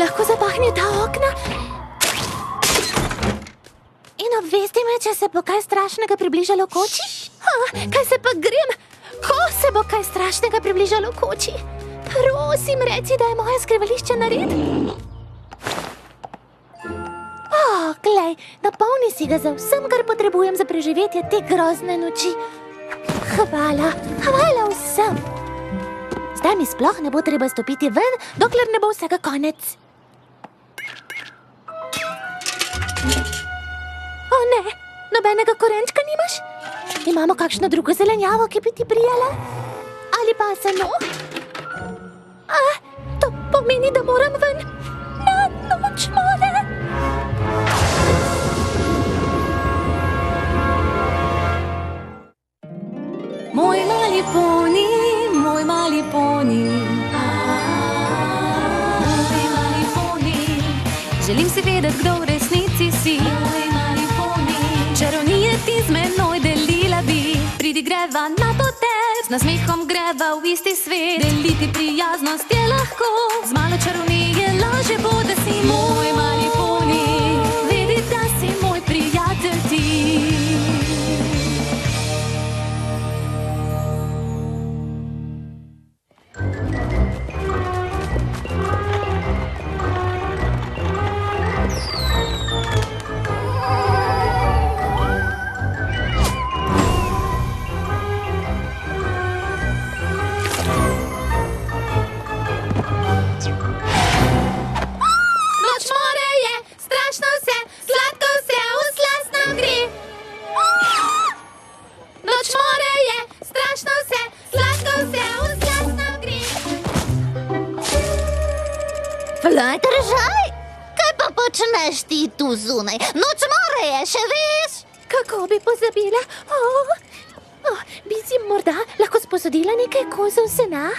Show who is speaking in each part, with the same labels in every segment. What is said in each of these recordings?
Speaker 1: lahko zapahne ta okna? In obvesti me, če se bo kaj strašnega približalo koči? Kaj se pa grem? Ko se bo kaj strašnega približalo koči? Prosim, reci, da je moje skrivališče nared. Glej, napolni si ga za vsem, kar potrebujem za preživetje te grozne noči. Hvala vsem. Zdaj mi sploh ne bo treba stopiti ven, dokler ne bo vsega konec. O ne, nobenega korenčka nimaš? Imamo kakšno drugo zelenjavo, ki bi ti prijala? Ali pa seno? To pomeni, da moram ven na noč more.
Speaker 2: Moj mali poni, moj mali poni. Moj mali poni. Želim si vedeti, kdo v resnici si. Moj mali poni. Čarovnije ti z menoj delila bi. Pridi greva na potec, z nasmehom greva v isti svet. Deliti prijaznost je lahko, z malo čarovnije laže bo, da si moj mali poni. Vedi, da si moj prijatelj ti.
Speaker 3: Držaj! Kaj pa počneš ti tu zunaj? Noč more je, še veš?
Speaker 1: Kako bi pozabila? Bi si morda lahko sposodila nekaj kozov sena?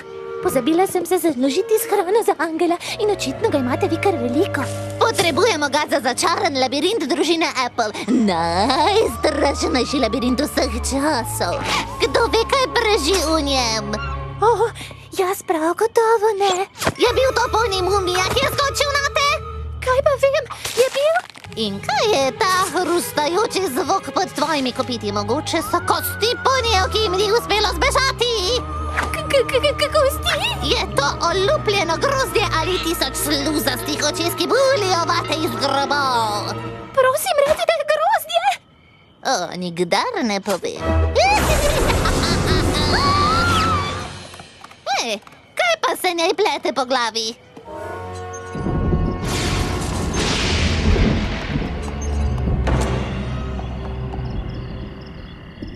Speaker 1: Pozabila sem se založiti s hrano za Angela in očitno ga imate vi kar veliko.
Speaker 3: Potrebujemo ga za začaran labirint družine Apple. Najstrašnejši labirint vseh časov. Kdo ve, kaj preži v njem?
Speaker 1: Jaz prav gotovo ne.
Speaker 3: Je bil to poni mumija, ki je skočil na te?
Speaker 1: Kaj pa vem, je bil?
Speaker 3: In kaj je ta hrustajoči zvok pod tvojimi kopiti? Mogoče so kosti ponijev, ki jim ni uspelo zbežati?
Speaker 1: Kosti?
Speaker 3: Je to olupljeno grozdje ali 1000 sluzastih očes, ki bulijo vate iz grobov?
Speaker 1: Prosim, reci, da je grozdje.
Speaker 3: Nikdar ne povem. Kaj pa se njej plete po glavi?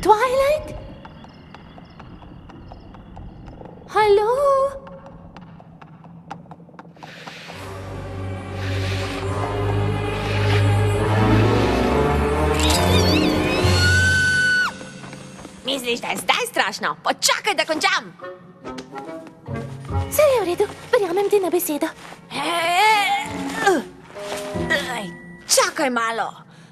Speaker 1: Twilight? Halo?
Speaker 4: Misliš, da je zdaj strašno? Počakaj, da končam!
Speaker 1: Vse je v redu, verjamem ti na besedo.
Speaker 4: Čakaj malo.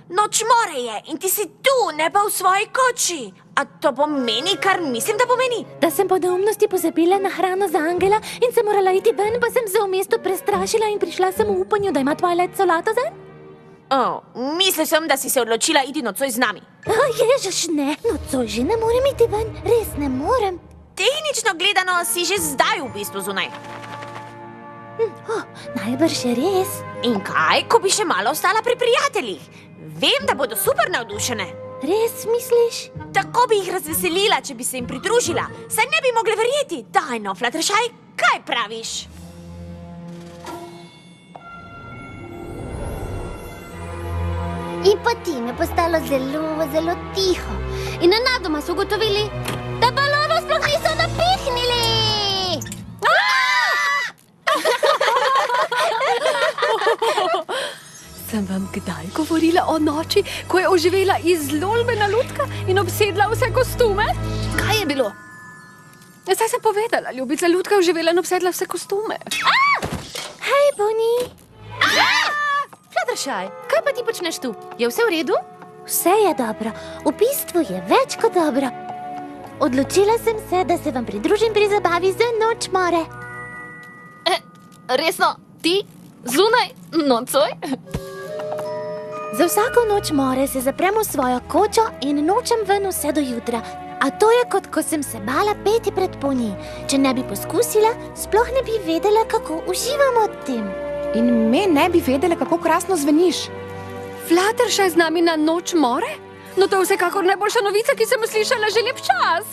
Speaker 4: Noč more je in ti si tu, ne pa v svoji koči. A to pomeni, kar mislim, da pomeni?
Speaker 1: Da sem po neumnosti pozabila na hrano za Angela in sem morala iti ven, pa sem se v mestu prestrašila in prišla sem v upanju, da ima Twilight solato zanj.
Speaker 4: Mislil sem, da si se odločila iti nocoj z nami.
Speaker 1: Ježiš, ne, nocoj že ne morem iti ven, res ne morem.
Speaker 4: Tehnično gledano si že zdaj v bistvu zunaj.
Speaker 1: Najbrž je res.
Speaker 4: In kaj, ko bi še malo ostala pri prijateljih? Vem, da bodo super navdušene.
Speaker 1: Res misliš?
Speaker 4: Tako bi jih razveselila, če bi se jim pridružila. Saj ne bi mogli verjeti. Daj no, Fluttershy, kaj praviš?
Speaker 3: In potem je postalo zelo tiho. In nenadoma so ugotovili, da balonov sploh niso napihnili.
Speaker 2: Sem vam kdaj govorila o noči, ko je oživela izložbena lutka in obsedla vse kostume? Kaj je bilo? Saj sem povedala, ljubica, lutka je oživela in obsedla vse kostume.
Speaker 1: Hej, Bonnie.
Speaker 2: Fluttershy, kaj pa ti počneš tu? Je vse v redu?
Speaker 1: Vse je dobro. V bistvu je več kot dobro. Odločila sem se, da se vam pridružim pri zabavi za noč more.
Speaker 2: Resno, ti? Zunaj, nocoj.
Speaker 1: Za vsako noč more se zaprem v svojo kočo in nočem ven vse do jutra. A to je kot ko sem se bala peti pred ponji. Če ne bi poskusila, sploh ne bi vedela, kako uživam od tem.
Speaker 5: In me ne bi vedele, kako krasno zveniš.
Speaker 6: Fluttershy z nami na noč more? No to je vsekakor najboljša novica, ki sem jo slišala že lep čas.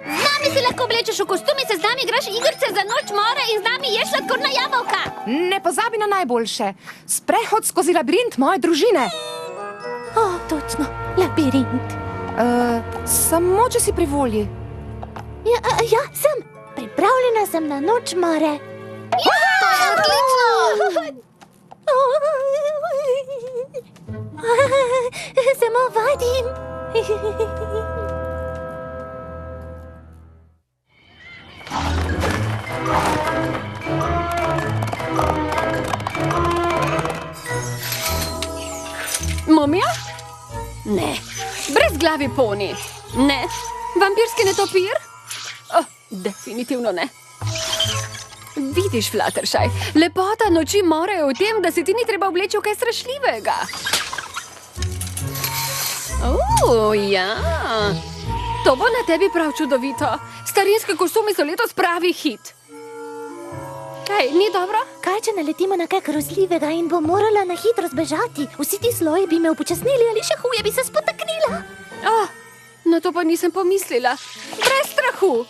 Speaker 3: Z nami si lahko oblečeš v kostumi, se z nami igraš igrice za noč more in z nami ješ sladkorna jabolka.
Speaker 5: Ne pozabi na najboljše. Sprehod skozi labirint moje družine.
Speaker 1: O, točno, labirint.
Speaker 5: Samo, če si pri volji.
Speaker 1: Ja, sem. Pripravljena sem na noč more.
Speaker 3: To je odlično!
Speaker 1: Samo vadim.
Speaker 6: Mumija? Ne. Brezglavi poni? Ne. Vampirski netopir? Oh, definitivno ne. Vidiš, Fluttershy, lepota noči more je v tem, da se ti ni treba obleči v kaj strašljivega. Ja. To bo na tebi prav čudovito. Starinski kostumi so letos pravi hit. Kaj, ni dobro?
Speaker 1: Kaj, če naletimo na kaj grozljivega in bo morala na hitro zbežati? Vsi ti sloji bi me upočasnili ali še huje bi se spotaknila.
Speaker 6: Na to pa nisem pomislila. Brez strahu.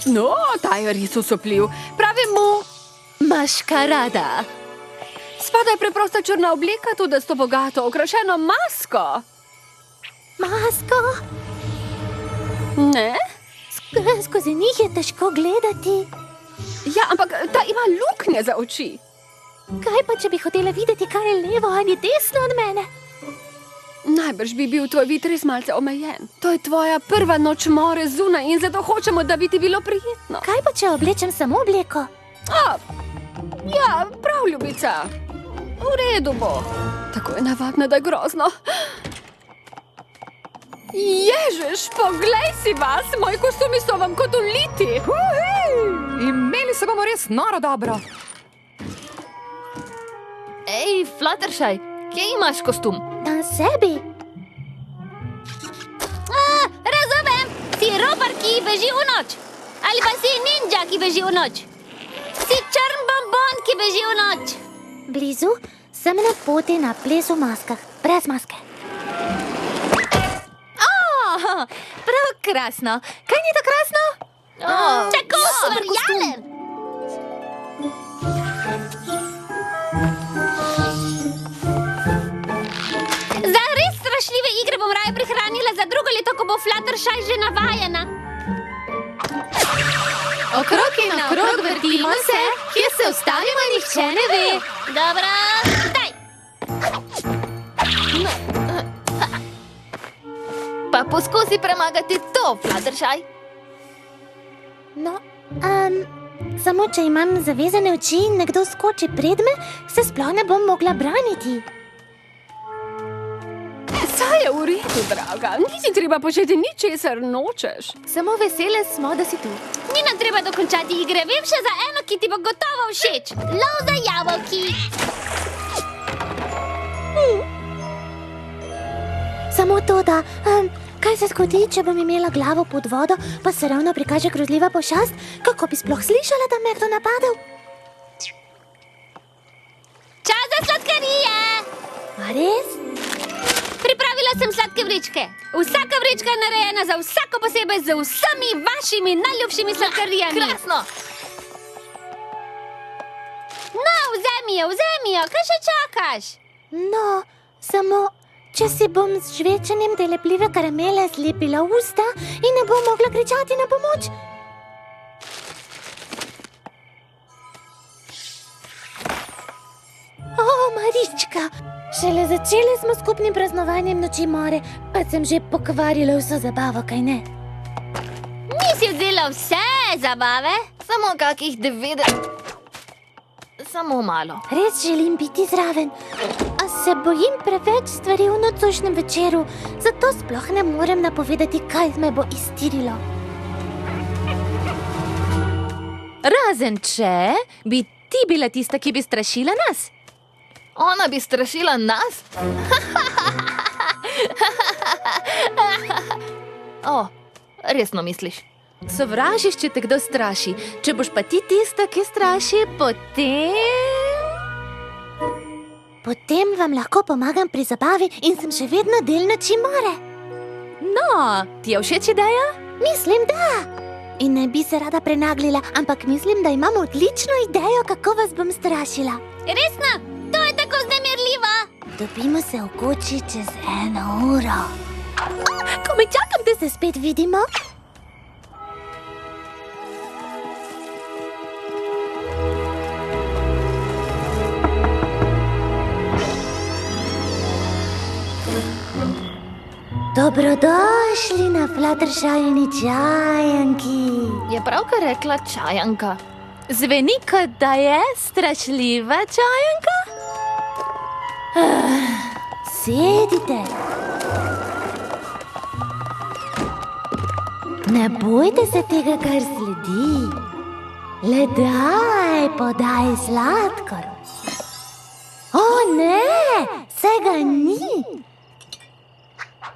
Speaker 6: No, ta je res osupljiv. Pravi mu maškarada. Spodaj preprosta črna obleka, tudi s to bogato okrašeno masko.
Speaker 1: Masko?
Speaker 6: Ne?
Speaker 1: Skozi njih je težko gledati.
Speaker 6: Ja, ampak ta ima luknje za oči.
Speaker 1: Kaj pa, če bi hotela videti, kaj je levo ali desno od mene?
Speaker 6: Najbrž bi bil tvoj vid res malce omejen. To je tvoja prva noč more zunaj in zato hočemo, da bi ti bilo prijetno.
Speaker 1: Kaj pa, če oblečem samo obleko?
Speaker 6: Ja, prav, ljubica. V redu bo. Tako je navadno, da je grozno. Ježiš, poglej si vas, moji kostumi so vam kot uliti.
Speaker 5: Imeli se bomo res noro dobro.
Speaker 2: Ej, Fluttershy, kje imaš kostum?
Speaker 1: Na sebi.
Speaker 3: Razumem, si ropar, ki beži v noč. Ali pa si ninja, ki beži v noč. Si črn bombon, ki beži v noč.
Speaker 1: Blizu sem na poti na ples v maskah, brez maske.
Speaker 2: Prav krasno. Kaj ni to krasno?
Speaker 3: Tako ustvarjalen. Za res strašljive igre bom raje prihranila za drugo leto, ko bo Fluttershy že navajena.
Speaker 2: Okrog in okrog vrtimo se, kje se ustavimo, nihče ne ve.
Speaker 3: Dobro, daj.
Speaker 2: Pa poskusi premagati to, Fluttershy.
Speaker 1: No, samo če imam zavezane oči in nekdo skoči pred me, se sploh ne bom mogla braniti.
Speaker 6: Saj je v redu, draga. Nisi treba početi ničesar nočeš.
Speaker 2: Samo vesele smo, da si tu.
Speaker 3: Ni nam treba dokončati igre, vem še za eno, ki ti bo gotovo všeč. Lov za jabolki.
Speaker 1: Samo to, da... kaj se zgodi, če bom imela glavo pod vodo, pa se ravno prikaže grozljiva pošast? Kako bi sploh slišala, da me je kdo napadel?
Speaker 3: Čas za sladkarije!
Speaker 1: A res?
Speaker 3: Pripravila sem sladke vrečke. Vsaka vrečka je narejena za vsako posebej z vsemi vašimi najljubšimi sladkarijami.
Speaker 2: Krasno.
Speaker 3: No, vzemi jo, kaj še čakaš?
Speaker 1: No, samo... če si bom z žvečenjem te lepljive karamele zlepila usta in ne bom mogla kričati na pomoč. Marička, šele začeli smo skupnim praznovanjem noči more, pa sem že pokvarila vso zabavo, kaj ne?
Speaker 3: Nisi vzela vse zabave?
Speaker 2: Samo kakih 90... Samo malo.
Speaker 1: Res želim biti zraven, a se bojim preveč stvari v nocojšnjem večeru, zato sploh ne morem napovedati, kaj me bo iztirilo.
Speaker 2: Razen če bi
Speaker 1: ti bila tista, ki bi strašila nas?
Speaker 2: Ona bi strašila nas? O, resno misliš?
Speaker 1: Sovražiš, če te kdo straši. Če boš pa ti tista, ki straši, Potem vam lahko pomagam pri zabavi in sem še vedno del noči more. No, ti je všeč ideja? Mislim, da. In ne bi se rada prenaglila, ampak mislim, da imam odlično idejo, kako vas bom strašila.
Speaker 3: Resno, to je tako vznemirljivo.
Speaker 1: Dobimo se v koči čez 1 uro. Komaj čakam, da se spet vidimo. Dobrodošli na Fluttershyni čajanki.
Speaker 2: Je pravkar rekla čajanka.
Speaker 1: Zveni, kot da je strašljiva čajanka. Sedite. Ne bojte se tega, kar sledi. Le podaj sladkor. O ne, vsega ni.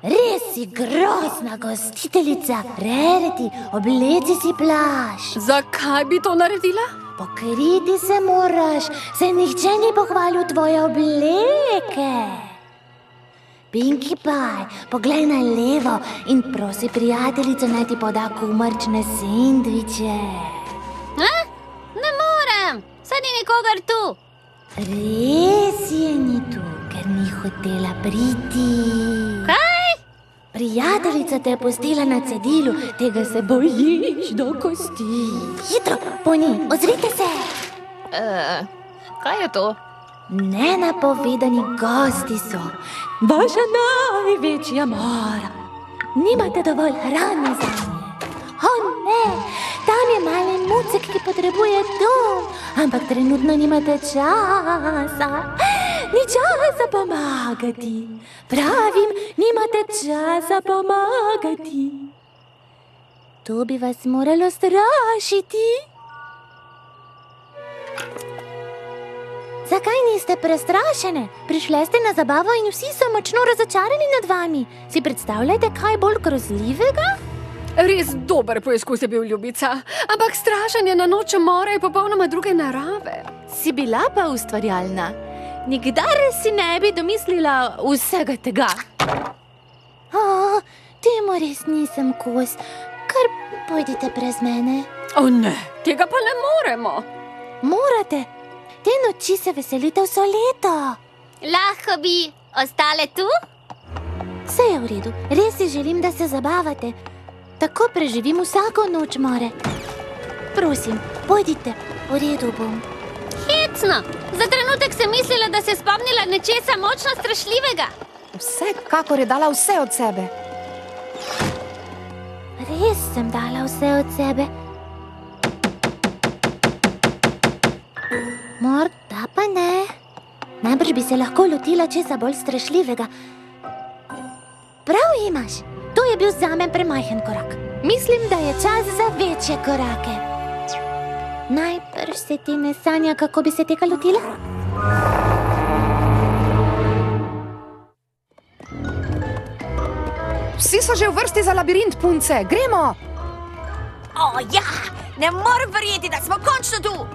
Speaker 1: Res si grozna gostiteljica. Rarity, obleci si plašč.
Speaker 6: Zakaj bi to naredila?
Speaker 1: Pokriti se moraš, saj nihče ni pohvalil tvoje obleke. Pinkie Pie, poglej na levo in prosi prijateljico, naj ti poda kumarčne sendviče.
Speaker 3: Ne morem, saj ni nikogar tu.
Speaker 1: Res je ni tu, ker ni hotela priti.
Speaker 3: Kaj?
Speaker 1: Prijateljica te je pustila na cedilu, tega se bojiš do kosti. Hitro, Poni, ozrite se.
Speaker 2: Kaj je to?
Speaker 1: Nenapovedani gosti so. Vaša največja mora. Nimate dovolj hrane zanje. O ne, tam je mali mucek, ki potrebuje dom, ampak trenutno nimate časa. Ni časa pomagati. Pravim, nimate časa pomagati. To bi vas moralo strašiti. Zakaj niste prestrašene? Prišle ste na zabavo in vsi so močno razočarani nad vami. Si predstavljate kaj bolj grozljivega?
Speaker 6: Res dober poizkus je bil, ljubica, ampak strašenje na noč more je popolnoma druge narave.
Speaker 1: Si bila pa ustvarjalna. Nikdar si ne bi domislila vsega tega. Temu res nisem kos. Kar pojdite brez mene.
Speaker 6: O ne, tega pa ne moremo.
Speaker 1: Morate. Te noči se veselite vso leto.
Speaker 3: Lahko bi ostale tu?
Speaker 1: Vse je v redu. Res si želim, da se zabavate. Tako preživim vsako noč more. Prosim, pojdite. V redu bom.
Speaker 3: Hecno! Za trenutek sem mislila, da se je spomnila nečesa močno strašljivega.
Speaker 5: Vsekakor je dala vse od sebe.
Speaker 1: Res sem dala vse od sebe. Morda pa ne. Najbrž bi se lahko lotila česa bolj strašljivega. Prav imaš. To je bil zame premajhen korak. Mislim, da je čas za večje korake. Najbrž se ti ne sanja, kako bi se tega lotila?
Speaker 5: Vsi so že v vrsti za labirint, punce. Gremo!
Speaker 4: O ja, ne morem verjeti, da smo končno tu.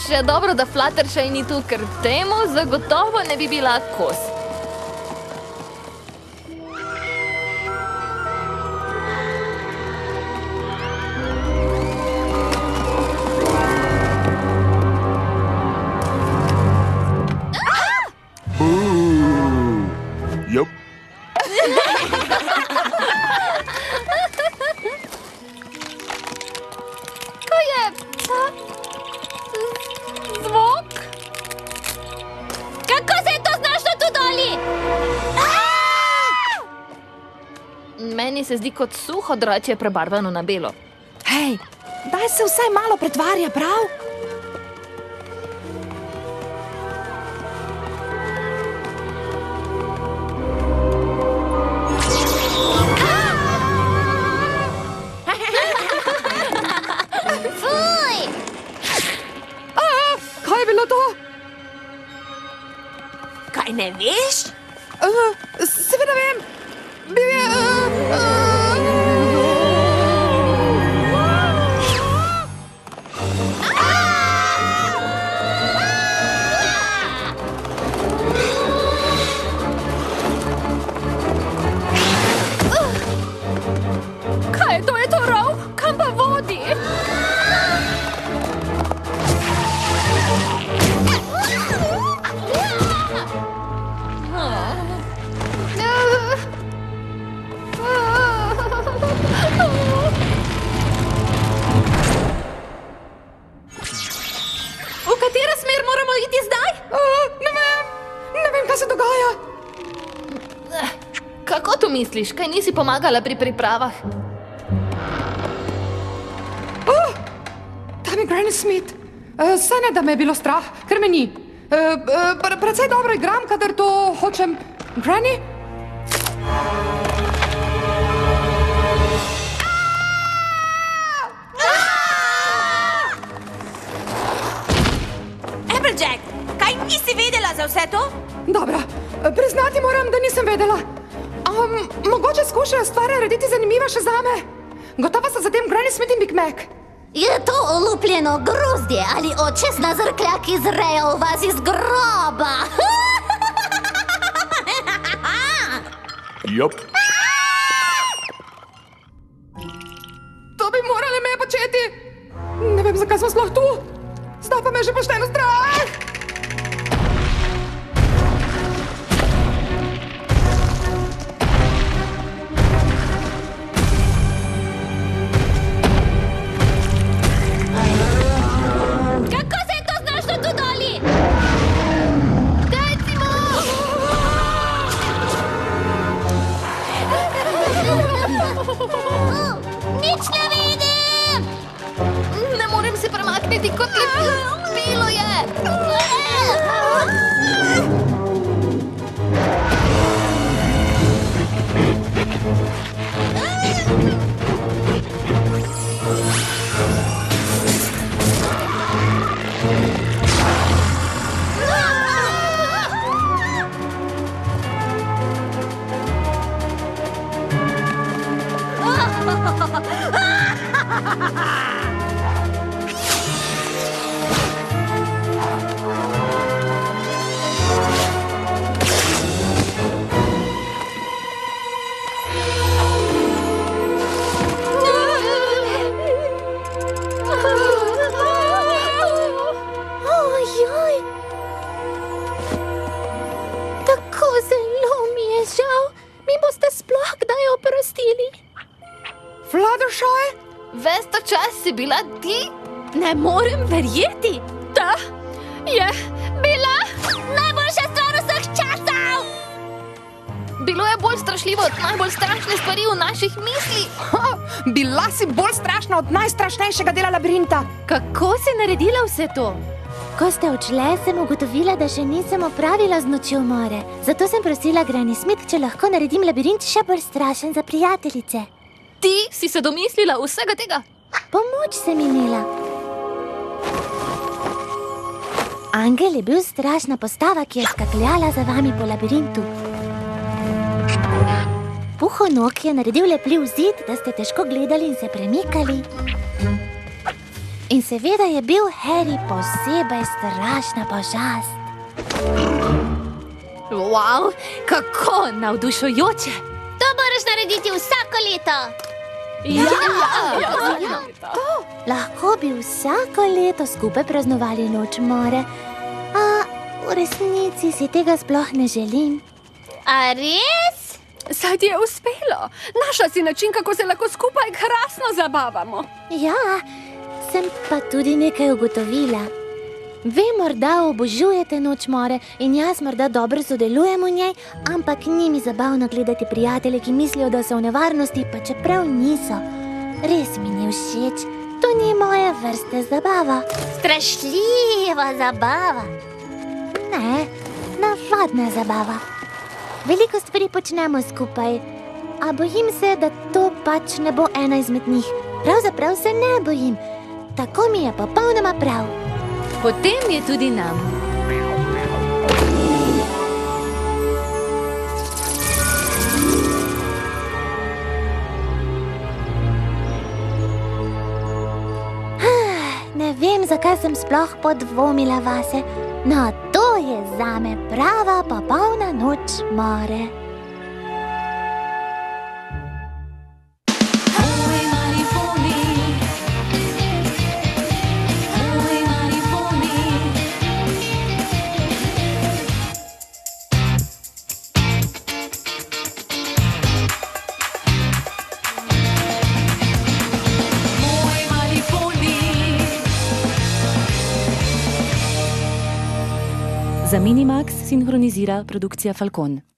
Speaker 2: Še dobro, da Fluttershy ni tu, ker temu zagotovo ne bi bila kos.
Speaker 7: Yep.
Speaker 2: Ko je zvok?
Speaker 3: Kako se je to znašlo tu doli?
Speaker 2: Meni se zdi kot suho dračje prebarvano na belo.
Speaker 5: Hej, daj se vsaj malo pretvarja, prav? bilo to?
Speaker 4: Kaj ne veš?
Speaker 5: Seveda vem. Bil je...
Speaker 6: Kaj je to? Je to rov? Kam pa vodi?
Speaker 1: V katero smer moramo iti zdaj?
Speaker 5: Ne vem, kaj se dogaja.
Speaker 1: Kako to misliš? Kaj nisi pomagala pri pripravah?
Speaker 5: Tam je Granny Smith. Saj ne, da me je bilo strah, ker me ni. Precej dobro igram, kadar to hočem. Granny?
Speaker 4: Applejack, kaj nisi vedela za vse to?
Speaker 5: Dobro, priznati moram, da nisem vedela. Mogoče skušajo stvari narediti zanimive še zame. Gotovo so zatem Granny Smith in Big Mac.
Speaker 3: Je to olupljeno grozdje ali očesna zrklja, ki zrejo v vas iz groba?
Speaker 7: Jop.
Speaker 5: To bi morali me početi. Ne vem, zakaj smo sploh tu. Zdaj pa me je že pošteno strah.
Speaker 3: Kako se je to znašlo tu doli? Nič ne vidim!
Speaker 1: Ne morem se premakniti, kot lepilo je. Ojoj! Tako zelo mi je žal. Mi boste sploh kdaj oprostili?
Speaker 5: Fluttershy?
Speaker 1: Ves ta čas si bila ti? Ne morem verjeti.
Speaker 6: Da, je bila.
Speaker 3: Najboljša stvar vseh časov!
Speaker 1: Bilo je bolj strašljivo od najbolj strašne stvari v naših mislih.
Speaker 5: Bila si bolj strašna od najstrašnejšega dela labirinta.
Speaker 1: Kako si naredila vse to? Ko ste odšle, sem ugotovila, da še nisem opravila z nočjo more. Zato sem prosila Granny Smith, če lahko naredim labirint še bolj strašen za prijateljice. Ti si se domislila vsega tega? Pomoč sem imela. Angel je bil strašna postava, ki je skakljala za vami po labirintu. Puhonog je naredil lepljiv zid, da ste težko gledali in se premikali. In seveda je bil Harry posebej strašna pošast. Wow, kako navdušujoče!
Speaker 3: To moraš narediti vsako leto.
Speaker 1: Lahko bi vsako leto skupaj praznovali noč more, a v resnici si tega sploh ne želim.
Speaker 3: A res?
Speaker 6: Saj ti je uspelo. Našla si način, kako se lahko skupaj krasno zabavamo.
Speaker 1: Ja, sem pa tudi nekaj ugotovila. Vi morda obožujete noč more in jaz morda dobro sodelujem v njej, ampak ni mi zabavno gledati prijatelje, ki mislijo, da so v nevarnosti, pa čeprav niso. Res mi ni všeč. To ni moje vrste zabava.
Speaker 3: Strašljiva zabava.
Speaker 1: Ne, navadna zabava. Veliko stvari počnemo skupaj, a bojim se, da to pač ne bo ena izmed njih. Pravzaprav se ne bojim. Tako mi je popolnoma prav.
Speaker 2: Potem je tudi nam.
Speaker 1: Ne vem, zakaj sem sploh podvomila vase. No, to je zame prava popolna noč more.
Speaker 2: Oj, mali poni. Oj, mali poni. Moj mali poni.
Speaker 7: Za Minimax sinhronizira produkcija Falcon.